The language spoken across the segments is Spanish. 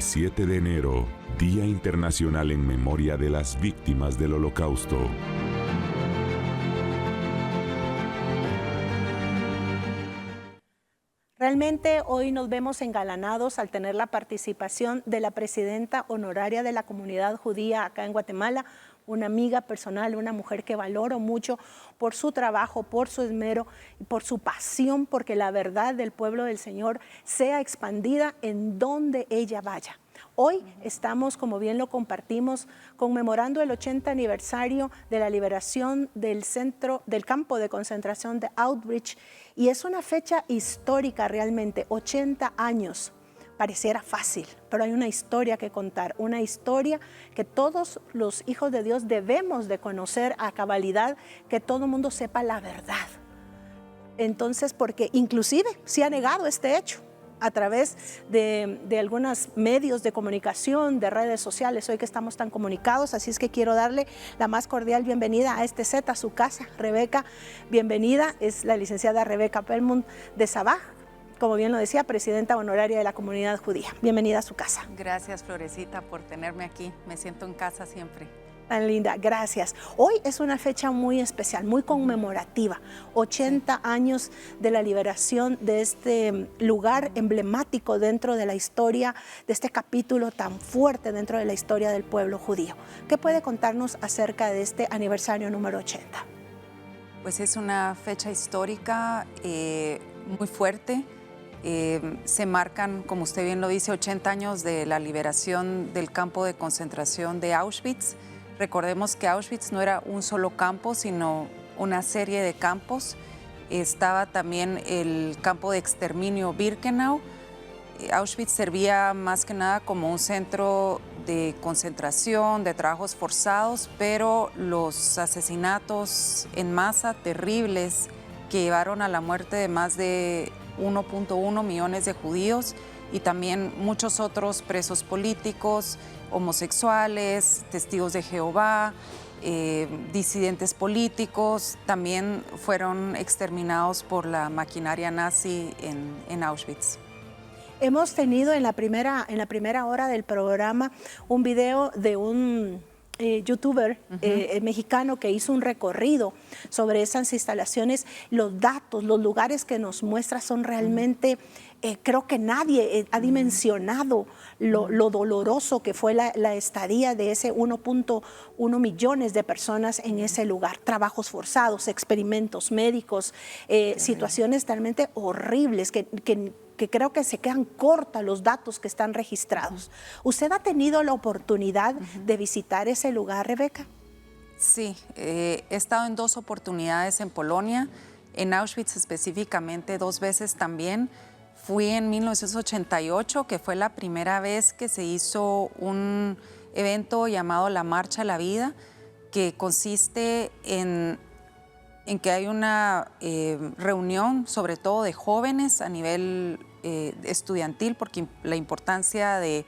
27 de enero, Día Internacional en Memoria de las Víctimas del Holocausto. Realmente hoy nos vemos engalanados al tener la participación de la presidenta honoraria de la comunidad judía acá en Guatemala, una amiga personal, una mujer que valoro mucho por su trabajo, por su esmero y por su pasión, porque la verdad del pueblo del Señor sea expandida en donde ella vaya. Hoy estamos, como bien lo compartimos, conmemorando el 80 aniversario de la liberación del campo de concentración de Auschwitz, y es una fecha histórica realmente, 80 años. Pareciera fácil, pero hay una historia que contar, una historia que todos los hijos de Dios debemos de conocer a cabalidad, que todo el mundo sepa la verdad. Entonces, porque inclusive se ha negado este hecho a través de algunos medios de comunicación, de redes sociales, hoy que estamos tan comunicados, así es que quiero darle la más cordial bienvenida a este set, a su casa. Rebeca, bienvenida, es la licenciada Rebeca Pelmont de Sabaj, como bien lo decía, presidenta honoraria de la comunidad judía. Bienvenida a su casa. Gracias, Florecita, por tenerme aquí. Me siento en casa siempre. Tan linda, gracias. Hoy es una fecha muy especial, muy conmemorativa. 80 años de la liberación de este lugar emblemático dentro de la historia, de este capítulo tan fuerte dentro de la historia del pueblo judío. ¿Qué puede contarnos acerca de este aniversario número 80? Pues es una fecha histórica muy fuerte. Se marcan, como usted bien lo dice, 80 años de la liberación del campo de concentración de Auschwitz. Recordemos que Auschwitz no era un solo campo, sino una serie de campos. Estaba también el campo de exterminio Birkenau. Auschwitz servía más que nada como un centro de concentración, de trabajos forzados, pero los asesinatos en masa terribles que llevaron a la muerte de más de 1.1 millones de judíos y también muchos otros presos políticos, homosexuales, testigos de Jehová, disidentes políticos, también fueron exterminados por la maquinaria nazi en Auschwitz. Hemos tenido en la primera hora del programa un video de un youtuber mexicano que hizo un recorrido sobre esas instalaciones. Los datos, los lugares que nos muestra son realmente, creo que nadie ha dimensionado lo doloroso que fue la estadía de ese 1.1 millones de personas en ese lugar. Trabajos forzados, experimentos médicos, situaciones realmente horribles que creo que se quedan cortos los datos que están registrados. ¿Usted ha tenido la oportunidad de visitar ese lugar, Rebeca? Sí, he estado en 2 oportunidades en Polonia, en Auschwitz específicamente 2 veces también. Fui en 1988, que fue la primera vez que se hizo un evento llamado la Marcha a la Vida, que consiste en que hay una reunión sobre todo de jóvenes a nivel estudiantil, porque la importancia de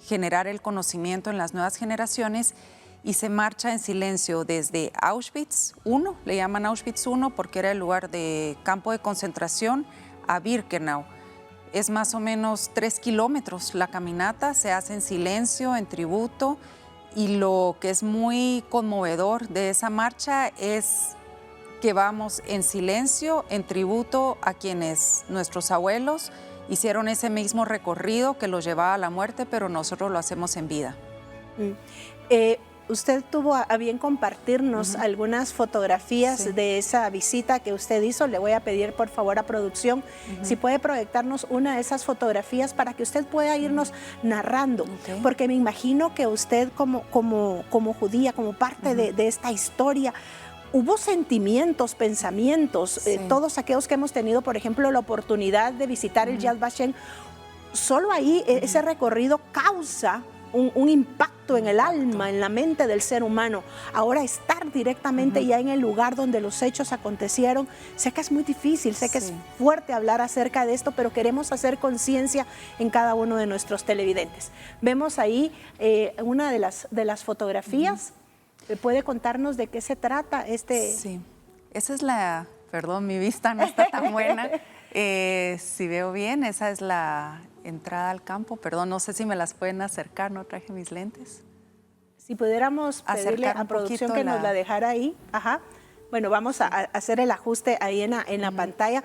generar el conocimiento en las nuevas generaciones, y se marcha en silencio desde Auschwitz I, le llaman Auschwitz I porque era el lugar de campo de concentración, a Birkenau. Es más o menos 3 kilómetros la caminata, se hace en silencio, en tributo, y lo que es muy conmovedor de esa marcha es que vamos en silencio, en tributo a quienes nuestros abuelos hicieron ese mismo recorrido que los llevaba a la muerte, pero nosotros lo hacemos en vida. Usted tuvo a bien compartirnos algunas fotografías de esa visita que usted hizo. Le voy a pedir por favor a producción si puede proyectarnos una de esas fotografías para que usted pueda irnos narrando, porque me imagino que usted como judía, como parte de esta historia, hubo sentimientos, pensamientos, todos aquellos que hemos tenido, por ejemplo, la oportunidad de visitar el Yad Vashem, solo ahí ese recorrido causa un impacto en el alma, en la mente del ser humano. Ahora estar directamente ya en el lugar donde los hechos acontecieron, sé que es muy difícil, sé que es fuerte hablar acerca de esto, pero queremos hacer conciencia en cada uno de nuestros televidentes. Vemos ahí una de las fotografías. ¿Puede contarnos de qué se trata este? Sí, esa es la, perdón, mi vista no está tan buena. Si veo bien, esa es entrada al campo. Perdón, no sé si me las pueden acercar, no traje mis lentes. Si pudiéramos pedirle Acercar a un producción poquito que nos la dejara ahí. Ajá. Bueno, vamos a hacer el ajuste ahí en la pantalla.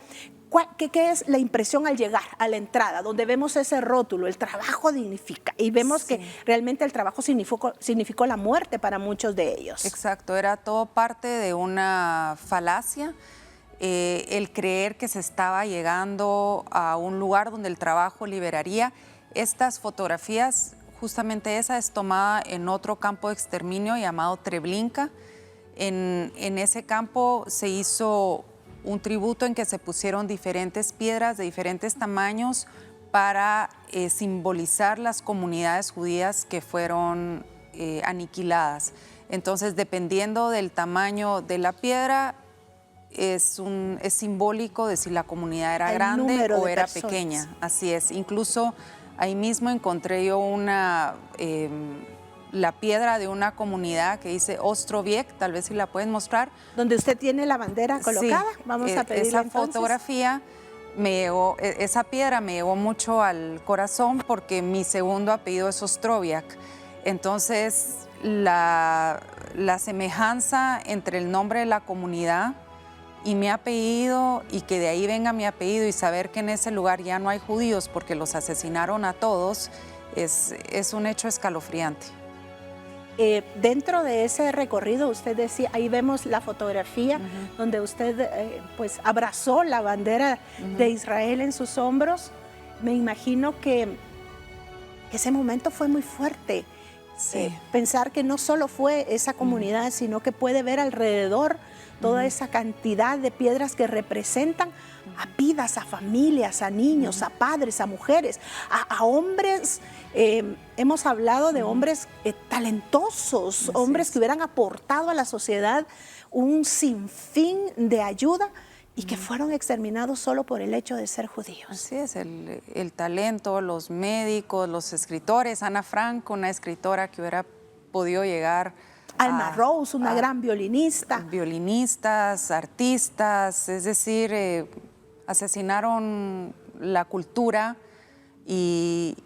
¿Qué es la impresión al llegar a la entrada, donde vemos ese rótulo, el trabajo dignifica, y vemos que realmente el trabajo significó la muerte para muchos de ellos? Exacto, era todo parte de una falacia, el creer que se estaba llegando a un lugar donde el trabajo liberaría. Estas fotografías, justamente esa es tomada en otro campo de exterminio llamado Treblinka. En ese campo se hizo un tributo en que se pusieron diferentes piedras de diferentes tamaños para simbolizar las comunidades judías que fueron aniquiladas. Entonces, dependiendo del tamaño de la piedra, es simbólico de si la comunidad era grande o era pequeña. Así es. Incluso ahí mismo encontré yo la piedra de una comunidad que dice Ostroviec, tal vez si la pueden mostrar. Donde usted tiene la bandera colocada. Sí, vamos a pedirle esa entonces. Fotografía esa piedra me llegó mucho al corazón porque mi segundo apellido es Ostroviec. Entonces, la semejanza entre el nombre de la comunidad y mi apellido, y que de ahí venga mi apellido, y saber que en ese lugar ya no hay judíos porque los asesinaron a todos, es un hecho escalofriante. Dentro de ese recorrido, usted decía, ahí vemos la fotografía donde usted pues abrazó la bandera de Israel en sus hombros. Me imagino que ese momento fue muy fuerte. Sí. Pensar que no solo fue esa comunidad, sino que puede ver alrededor toda esa cantidad de piedras que representan a vidas, a familias, a niños, a padres, a mujeres, a hombres. Hemos hablado de hombres talentosos, hombres que hubieran aportado a la sociedad un sinfín de ayuda y que fueron exterminados solo por el hecho de ser judíos. Así es, el talento, los médicos, los escritores. Ana Frank, una escritora que hubiera podido llegar Alma Rose, una gran violinista. Violinistas, artistas, es decir, asesinaron la cultura y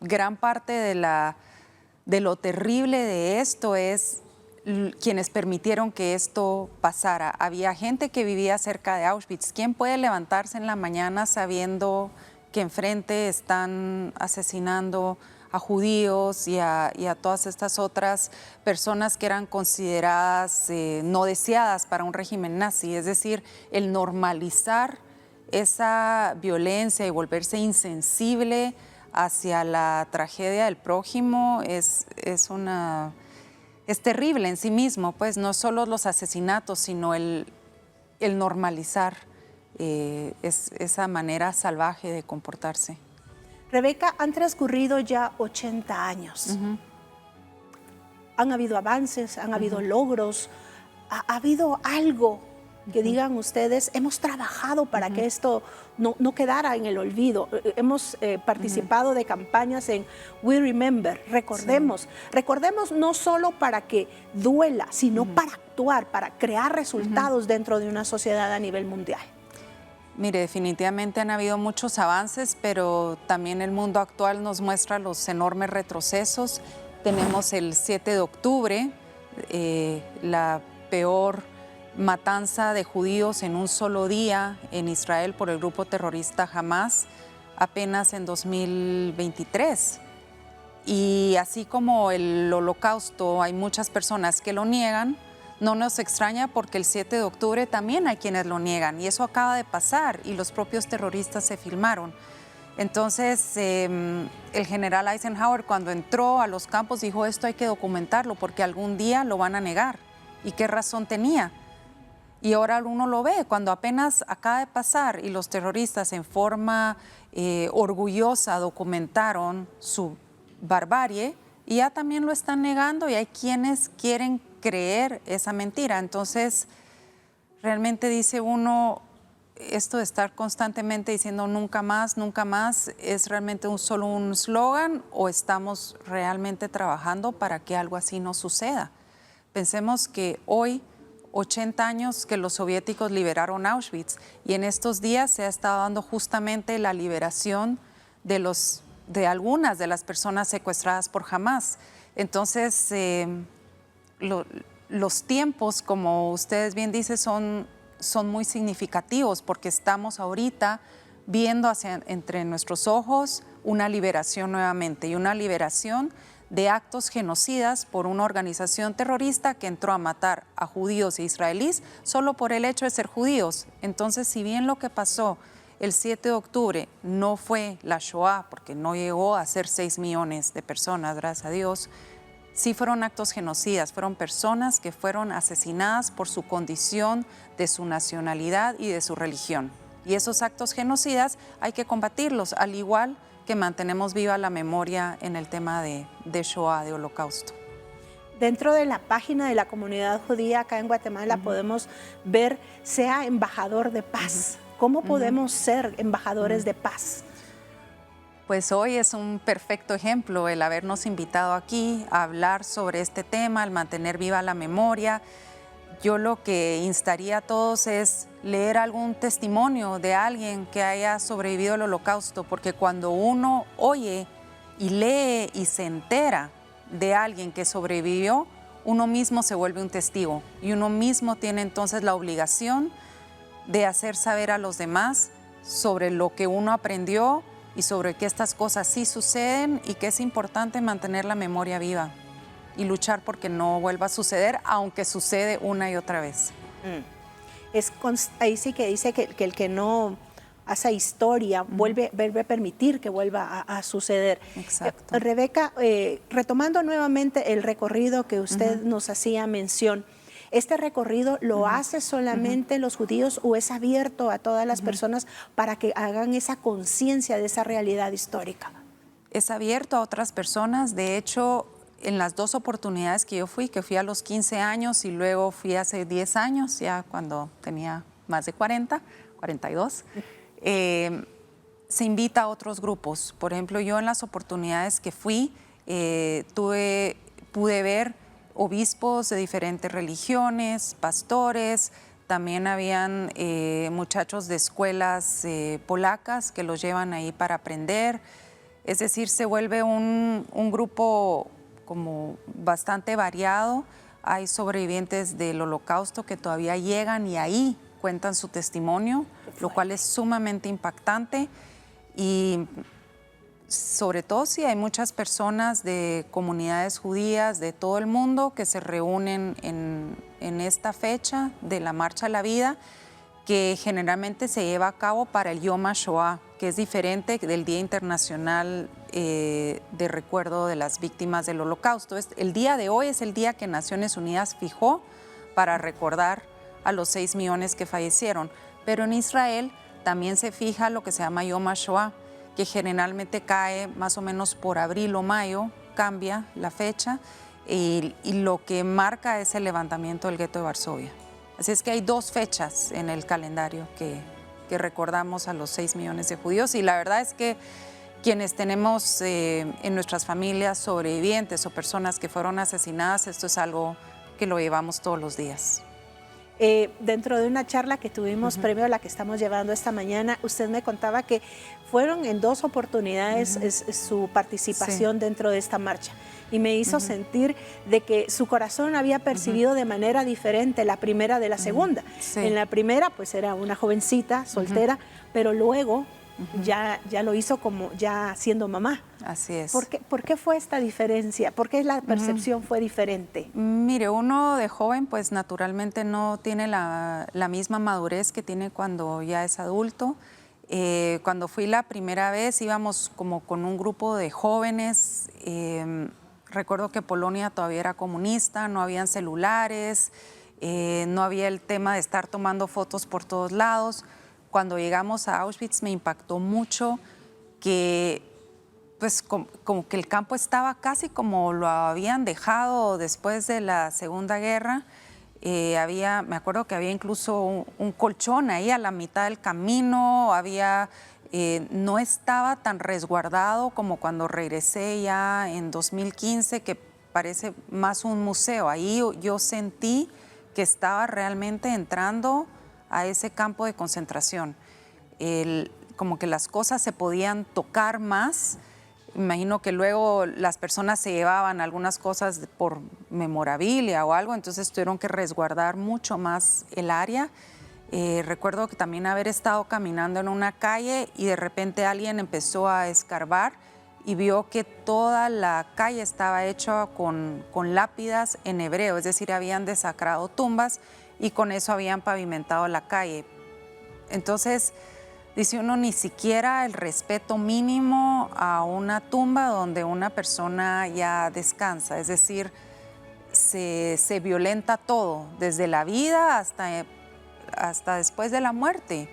gran parte de lo terrible de esto es quienes permitieron que esto pasara. Había gente que vivía cerca de Auschwitz. ¿Quién puede levantarse en la mañana sabiendo que enfrente están asesinando a judíos y a todas estas otras personas que eran consideradas no deseadas para un régimen nazi? Es decir, el normalizar esa violencia y volverse insensible hacia la tragedia del prójimo es terrible en sí mismo, pues no solo los asesinatos, sino el normalizar esa manera salvaje de comportarse. Rebeca, han transcurrido ya 80 años. Han habido avances, han habido logros, ha habido algo que digan ustedes, hemos trabajado para que esto no quedara en el olvido. Hemos participado de campañas en We Remember, recordemos no solo para que duela, sino para actuar, para crear resultados dentro de una sociedad a nivel mundial. Mire, definitivamente han habido muchos avances, pero también el mundo actual nos muestra los enormes retrocesos. Tenemos el 7 de octubre, la peor matanza de judíos en un solo día en Israel por el grupo terrorista Hamas, apenas en 2023. Y así como el Holocausto, hay muchas personas que lo niegan. No nos extraña porque el 7 de octubre también hay quienes lo niegan y eso acaba de pasar y los propios terroristas se filmaron. Entonces, el general Eisenhower cuando entró a los campos dijo esto hay que documentarlo porque algún día lo van a negar. ¿Y qué razón tenía? Y ahora uno lo ve cuando apenas acaba de pasar y los terroristas en forma orgullosa documentaron su barbarie y ya también lo están negando y hay quienes quieren creer esa mentira. Entonces, realmente dice uno, esto de estar constantemente diciendo nunca más, ¿es realmente solo un eslogan o estamos realmente trabajando para que algo así no suceda? Pensemos que hoy, 80 años que los soviéticos liberaron Auschwitz y en estos días se ha estado dando justamente la liberación de algunas de las personas secuestradas por Hamás. Entonces, los tiempos, como ustedes bien dicen, son muy significativos porque estamos ahorita viendo entre nuestros ojos una liberación nuevamente y una liberación de actos genocidas por una organización terrorista que entró a matar a judíos e israelíes solo por el hecho de ser judíos. Entonces, si bien lo que pasó el 7 de octubre no fue la Shoah, porque no llegó a ser 6 millones de personas, gracias a Dios, sí fueron actos genocidas, fueron personas que fueron asesinadas por su condición, de su nacionalidad y de su religión. Y esos actos genocidas hay que combatirlos, al igual que mantenemos viva la memoria en el tema de Shoah, de Holocausto. Dentro de la página de la comunidad judía acá en Guatemala podemos ver, sea embajador de paz. ¿Cómo podemos ser embajadores de paz? Pues hoy es un perfecto ejemplo el habernos invitado aquí a hablar sobre este tema, al mantener viva la memoria. Yo lo que instaría a todos es leer algún testimonio de alguien que haya sobrevivido al Holocausto, porque cuando uno oye y lee y se entera de alguien que sobrevivió, uno mismo se vuelve un testigo y uno mismo tiene entonces la obligación de hacer saber a los demás sobre lo que uno aprendió y sobre que estas cosas sí suceden y que es importante mantener la memoria viva y luchar porque no vuelva a suceder, aunque sucede una y otra vez. Ahí sí que dice que el que no hace historia vuelve a permitir que vuelva a suceder. Exacto. Rebeca, retomando nuevamente el recorrido que usted nos hacía mención, ¿este recorrido lo hace solamente los judíos o es abierto a todas las personas para que hagan esa conciencia de esa realidad histórica? Es abierto a otras personas. De hecho, en las 2 oportunidades que yo fui, que fui a los 15 años y luego fui hace 10 años, ya cuando tenía más de 40, 42, se invita a otros grupos. Por ejemplo, yo en las oportunidades que fui, pude ver obispos de diferentes religiones, pastores, también habían muchachos de escuelas polacas que los llevan ahí para aprender. Es decir, se vuelve un grupo como bastante variado. Hay sobrevivientes del Holocausto que todavía llegan y ahí cuentan su testimonio, lo cual es sumamente impactante. Y sobre todo si hay muchas personas de comunidades judías de todo el mundo que se reúnen en esta fecha de la Marcha a la Vida, que generalmente se lleva a cabo para el Yom HaShoah, que es diferente del Día Internacional de Recuerdo de las Víctimas del Holocausto. El día de hoy es el día que Naciones Unidas fijó para recordar a los 6 millones que fallecieron, pero en Israel también se fija lo que se llama Yom HaShoah, que generalmente cae más o menos por abril o mayo, cambia la fecha, y lo que marca es el levantamiento del gueto de Varsovia. Así es que hay 2 fechas en el calendario que recordamos a los 6 millones de judíos, y la verdad es que quienes tenemos en nuestras familias sobrevivientes o personas que fueron asesinadas, esto es algo que lo llevamos todos los días. Dentro de una charla que tuvimos previo a la que estamos llevando esta mañana, usted me contaba que fueron en 2 oportunidades su participación dentro de esta marcha, y me hizo sentir de que su corazón había percibido de manera diferente la primera de la segunda. Sí. En la primera pues era una jovencita soltera, pero luego ya lo hizo como ya siendo mamá. Así es. ¿Por qué fue esta diferencia? ¿Por qué la percepción fue diferente? Mire, uno de joven pues naturalmente no tiene la misma madurez que tiene cuando ya es adulto. Cuando fui la primera vez íbamos como con un grupo de jóvenes. Recuerdo que Polonia todavía era comunista, no habían celulares, no había el tema de estar tomando fotos por todos lados. Cuando llegamos a Auschwitz me impactó mucho que pues como que el campo estaba casi como lo habían dejado después de la Segunda Guerra. Me acuerdo que había incluso un colchón ahí a la mitad del camino, no estaba tan resguardado como cuando regresé ya en 2015, que parece más un museo. Ahí yo sentí que estaba realmente entrando a ese campo de concentración. como que las cosas se podían tocar más. Imagino que luego las personas se llevaban algunas cosas por memorabilia o algo, entonces tuvieron que resguardar mucho más el área. Recuerdo que también haber estado caminando en una calle y de repente alguien empezó a escarbar y vio que toda la calle estaba hecha con lápidas en hebreo, es decir, habían desacrado tumbas y con eso habían pavimentado la calle. Entonces, dice uno, ni siquiera el respeto mínimo a una tumba donde una persona ya descansa, es decir, se violenta todo, desde la vida hasta después de la muerte.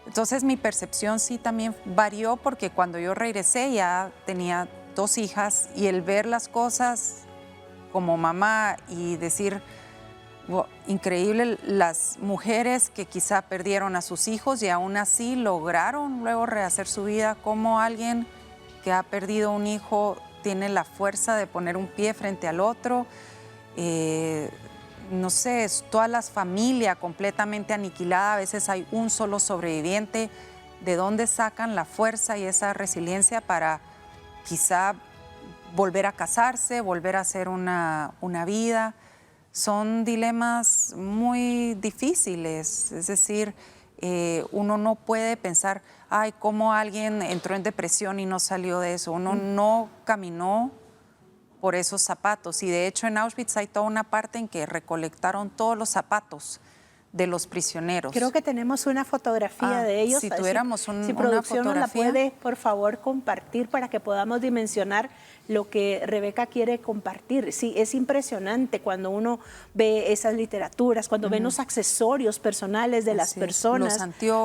Entonces mi percepción sí también varió porque cuando yo regresé ya tenía 2 hijas y el ver las cosas como mamá y decir, wow, increíble, las mujeres que quizá perdieron a sus hijos y aún así lograron luego rehacer su vida, como alguien que ha perdido un hijo tiene la fuerza de poner un pie frente al otro. No sé, todas las familias completamente aniquiladas, a veces hay un solo sobreviviente. ¿De dónde sacan la fuerza y esa resiliencia para quizá volver a casarse, volver a hacer una vida? Son dilemas muy difíciles, es decir, uno no puede pensar, ay, cómo alguien entró en depresión y no salió de eso. Uno no caminó por esos zapatos. Y de hecho en Auschwitz hay toda una parte en que recolectaron todos los zapatos de los prisioneros. Creo que tenemos una fotografía de ellos. Si tuviéramos si una producción nos la fotografía. puede, por favor, compartir para que podamos dimensionar lo que Rebeca quiere compartir. Sí, es impresionante cuando uno ve esas literaturas, cuando ven los accesorios personales de las personas.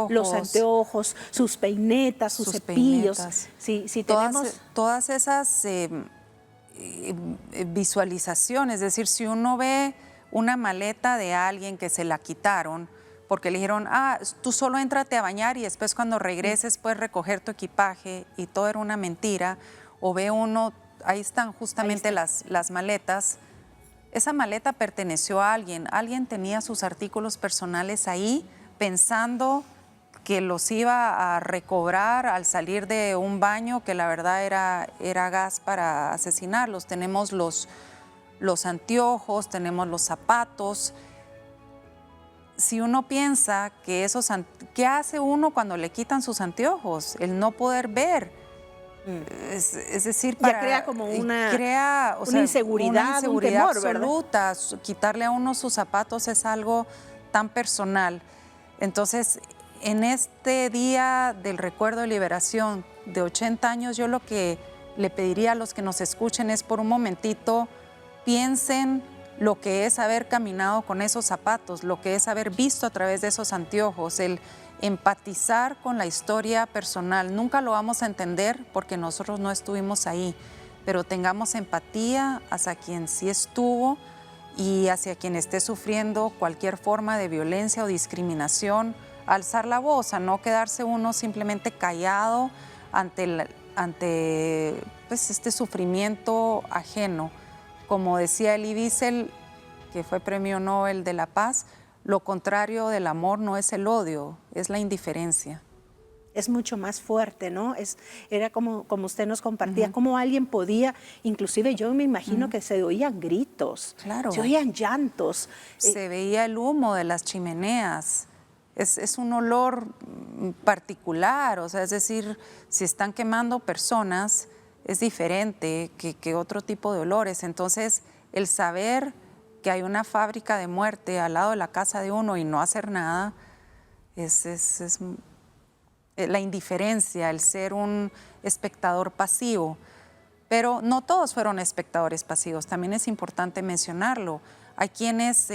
Los anteojos, sus peinetas, sus cepillos. Peinetas. Si todas esas visualizaciones, es decir, si uno ve una maleta de alguien que se la quitaron porque le dijeron, tú solo éntrate a bañar y después cuando regreses puedes recoger tu equipaje y todo era una mentira, o ve uno, ahí están justamente las maletas, esa maleta perteneció a alguien tenía sus artículos personales ahí pensando que los iba a recobrar al salir de un baño que la verdad era gas para asesinarlos. Tenemos los anteojos, tenemos los zapatos. Si uno piensa que ¿qué hace uno cuando le quitan sus anteojos? El no poder ver. Es decir, ya crea como una inseguridad, un temor, absoluta. ¿Verdad? Quitarle a uno sus zapatos es algo tan personal. Entonces, en este día del recuerdo de liberación de 80 años, yo lo que le pediría a los que nos escuchen es por un momentito, piensen lo que es haber caminado con esos zapatos, lo que es haber visto a través de esos anteojos, el empatizar con la historia personal. Nunca lo vamos a entender porque nosotros no estuvimos ahí, pero tengamos empatía hacia quien sí estuvo y hacia quien esté sufriendo cualquier forma de violencia o discriminación, alzar la voz, a no quedarse uno simplemente callado ante pues, este sufrimiento ajeno. Como decía Elie Wiesel, que fue Premio Nobel de la Paz, lo contrario del amor no es el odio, es la indiferencia. Es mucho más fuerte, ¿no? Era como usted nos compartía, cómo alguien podía, inclusive yo me imagino que se oían gritos, claro. Se oían llantos. Se veía el humo de las chimeneas. Es un olor particular, o sea, es decir, si están quemando personas, es diferente que otro tipo de olores. Entonces, el saber que hay una fábrica de muerte al lado de la casa de uno y no hacer nada, es la indiferencia, el ser un espectador pasivo. Pero no todos fueron espectadores pasivos, también es importante mencionarlo. Hay quienes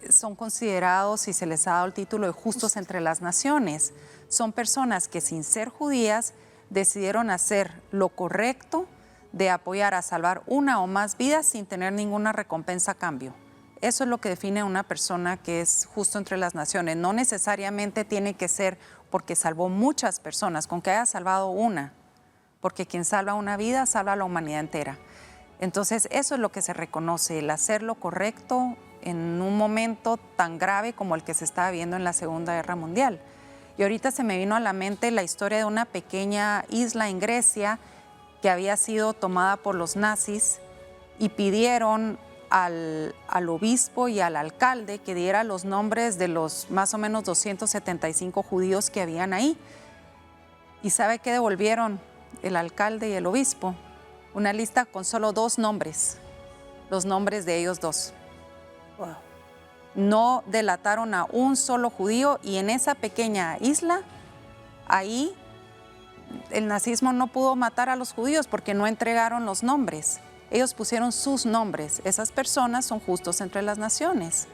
son considerados y se les ha dado el título de justos entre las naciones. Son personas que sin ser judías decidieron hacer lo correcto de apoyar a salvar una o más vidas sin tener ninguna recompensa a cambio. Eso es lo que define a una persona que es justo entre las naciones. No necesariamente tiene que ser porque salvó muchas personas, con que haya salvado una, porque quien salva una vida salva a la humanidad entera. Entonces, eso es lo que se reconoce, el hacer lo correcto en un momento tan grave como el que se estaba viviendo en la Segunda Guerra Mundial. Y ahorita se me vino a la mente la historia de una pequeña isla en Grecia que había sido tomada por los nazis y pidieron al obispo y al alcalde que diera los nombres de los más o menos 275 judíos que habían ahí. ¿Y sabe qué devolvieron el alcalde y el obispo? Una lista con solo 2 nombres, los nombres de ellos 2. Wow. No delataron a un solo judío y en esa pequeña isla, ahí el nazismo no pudo matar a los judíos porque no entregaron los nombres. Ellos pusieron sus nombres. Esas personas son justos entre las naciones.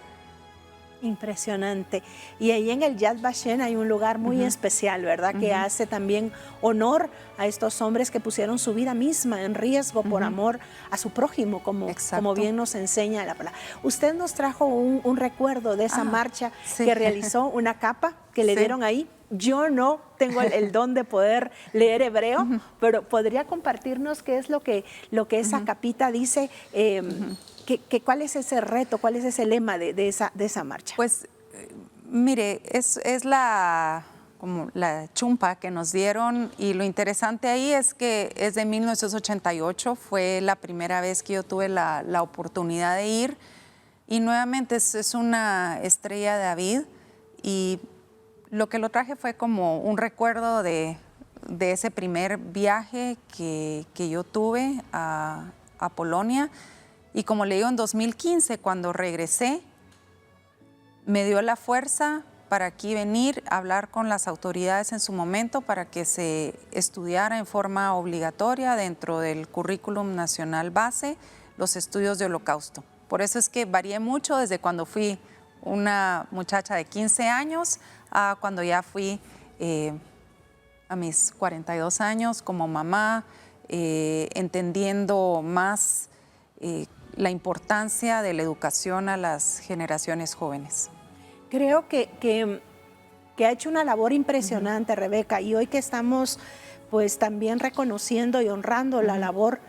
Impresionante. Y ahí en el Yad Vashem hay un lugar muy especial, ¿verdad? Que hace también honor a estos hombres que pusieron su vida misma en riesgo por amor a su prójimo, como bien nos enseña la palabra. Usted nos trajo un recuerdo de esa marcha que realizó, una capa que le dieron ahí. Yo no tengo el don de poder leer hebreo, pero ¿podría compartirnos qué es lo que esa capita dice? ¿Cuál es ese reto, cuál es ese lema de esa marcha? Pues, mire, es como la chumpa que nos dieron, y lo interesante ahí es que es de 1988, fue la primera vez que yo tuve la oportunidad de ir, y nuevamente es una estrella de David, y lo que lo traje fue como un recuerdo de ese primer viaje que yo tuve a Polonia. Y como le digo, en 2015, cuando regresé, me dio la fuerza para aquí venir a hablar con las autoridades en su momento para que se estudiara en forma obligatoria dentro del currículum nacional base los estudios de Holocausto. Por eso es que varié mucho desde cuando fui una muchacha de 15 años a cuando ya fui a mis 42 años como mamá, entendiendo más la importancia de la educación a las generaciones jóvenes. Creo que ha hecho una labor impresionante, Rebeca, y hoy que estamos pues también reconociendo y honrando la labor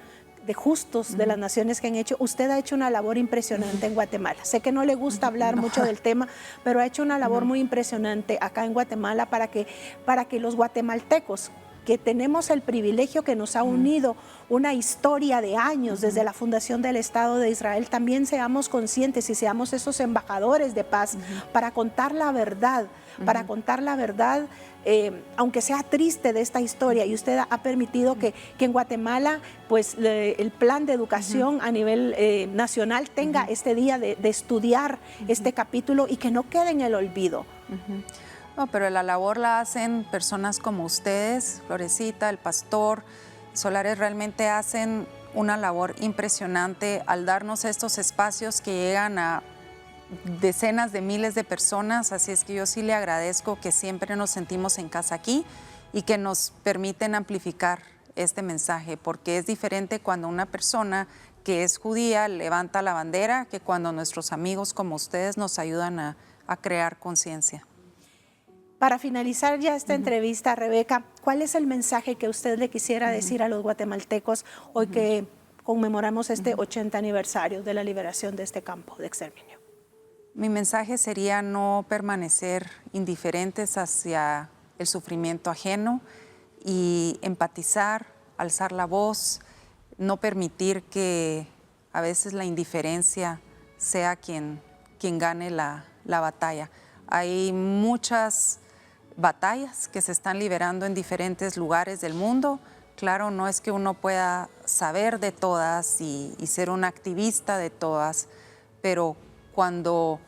de justos de las naciones que han hecho, usted ha hecho una labor impresionante en Guatemala. Sé que no le gusta hablar mucho del tema, pero ha hecho una labor muy impresionante acá en Guatemala para que los guatemaltecos, que tenemos el privilegio que nos ha unido una historia de años desde la fundación del Estado de Israel, también seamos conscientes y seamos esos embajadores de paz para contar la verdad, aunque sea triste de esta historia. Y usted ha permitido que en Guatemala pues el plan de educación a nivel nacional tenga este día de estudiar este capítulo y que no quede en el olvido. No, pero la labor la hacen personas como ustedes, Florecita, el pastor, Solares, realmente hacen una labor impresionante al darnos estos espacios que llegan a decenas de miles de personas, así es que yo sí le agradezco que siempre nos sentimos en casa aquí y que nos permiten amplificar este mensaje, porque es diferente cuando una persona que es judía levanta la bandera que cuando nuestros amigos como ustedes nos ayudan a crear conciencia. Para finalizar ya esta entrevista, Rebeca, ¿cuál es el mensaje que usted le quisiera decir a los guatemaltecos hoy que conmemoramos este 80 aniversario de la liberación de este campo de exterminio? Mi mensaje sería no permanecer indiferentes hacia el sufrimiento ajeno y empatizar, alzar la voz, no permitir que a veces la indiferencia sea quien gane la batalla. Hay muchas batallas que se están liberando en diferentes lugares del mundo. Claro, no es que uno pueda saber de todas y ser un activista de todas, pero cuando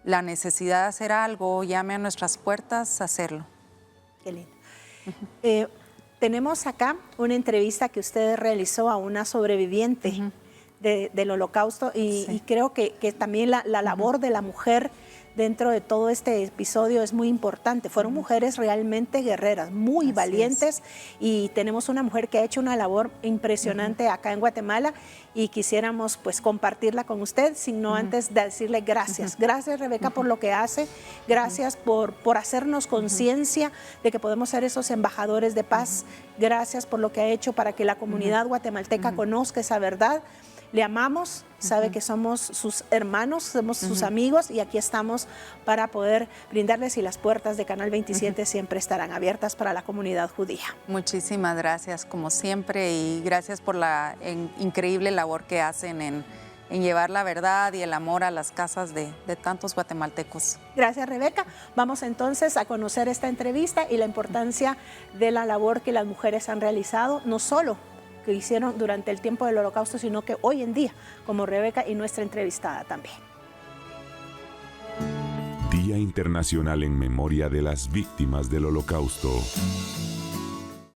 la necesidad de hacer algo llame a nuestras puertas, hacerlo. Qué lindo. Tenemos acá una entrevista que usted realizó a una sobreviviente del Holocausto y creo que también la labor de la mujer dentro de todo este episodio es muy importante. Fueron mujeres realmente guerreras, muy valientes, y tenemos una mujer que ha hecho una labor impresionante acá en Guatemala y quisiéramos pues compartirla con usted, sino antes de decirle gracias. Gracias, Rebeca, por lo que hace, gracias por hacernos conciencia de que podemos ser esos embajadores de paz, gracias por lo que ha hecho para que la comunidad guatemalteca conozca esa verdad. le amamos, sabe que somos sus hermanos, somos sus amigos y aquí estamos para poder brindarles y las puertas de Canal 27 siempre estarán abiertas para la comunidad judía. Muchísimas gracias, como siempre, y gracias por la increíble labor que hacen en llevar la verdad y el amor a las casas de tantos guatemaltecos. Gracias, Rebeca. Vamos entonces a conocer esta entrevista y la importancia de la labor que las mujeres han realizado, no solo que hicieron durante el tiempo del Holocausto, sino que hoy en día, como Rebeca y nuestra entrevistada también. Día Internacional en Memoria de las Víctimas del Holocausto.